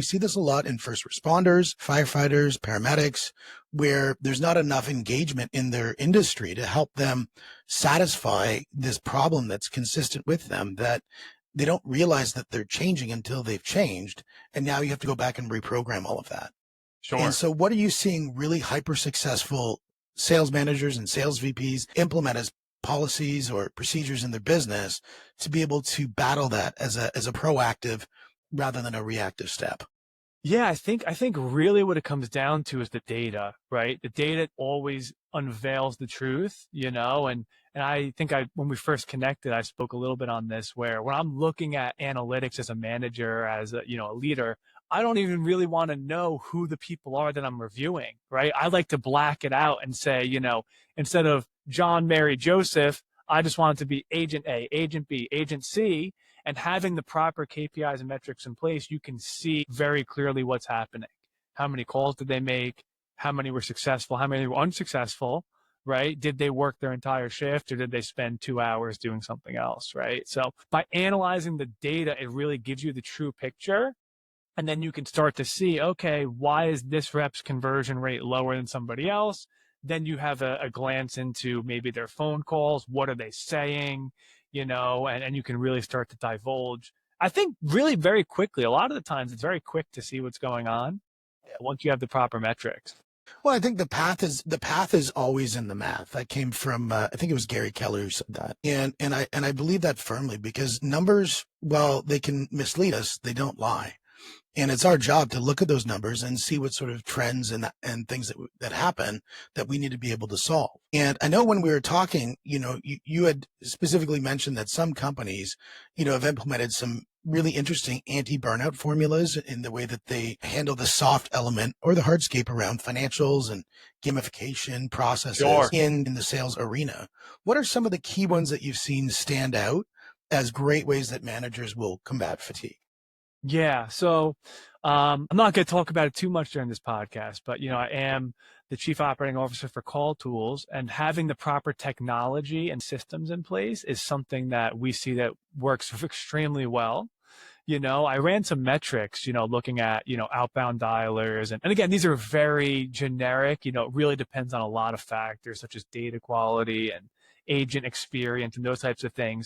We see this a lot in first responders, firefighters, paramedics, where there's not enough engagement in their industry to help them satisfy this problem that's consistent with them, that they don't realize that they're changing until they've changed. And now you have to go back and reprogram all of that. Sure. And so what are you seeing really hyper successful sales managers and sales VPs implement as policies or procedures in their business to be able to battle that as a proactive rather than a reactive step? Yeah, I think really what it comes down to is the data, right? The data always unveils the truth, and I think when we first connected, I spoke a little bit on this, where when I'm looking at analytics as a manager, as a leader, I don't even really want to know who the people are that I'm reviewing, right? I like to black it out and say, instead of John, Mary, Joseph, I just want it to be agent A, agent B, agent C. And having the proper KPIs and metrics in place, you can see very clearly what's happening. How many calls did they make? How many were successful? How many were unsuccessful, right? Did they work their entire shift, or did they spend 2 hours doing something else, right? So by analyzing the data, it really gives you the true picture. And then you can start to see, okay, why is this rep's conversion rate lower than somebody else? Then you have a glance into maybe their phone calls. What are they saying? And you can really start to divulge. I think really very quickly, a lot of the times it's very quick to see what's going on once you have the proper metrics. Well, I think the path is always in the math. That came from I think it was Gary Keller who said that, and I believe that firmly, because numbers, while they can mislead us, they don't lie. And it's our job to look at those numbers and see what sort of trends and things that happen that we need to be able to solve. And I know when we were talking, you had specifically mentioned that some companies, have implemented some really interesting anti-burnout formulas in the way that they handle the soft element or the hardscape around financials and gamification processes. Sure. in the sales arena. What are some of the key ones that you've seen stand out as great ways that managers will combat fatigue? Yeah. So I'm not going to talk about it too much during this podcast, but, I am the Chief Operating Officer for CallTools, and having the proper technology and systems in place is something that we see that works extremely well. I ran some metrics, looking at, outbound dialers. And again, these are very generic, it really depends on a lot of factors such as data quality and agent experience and those types of things.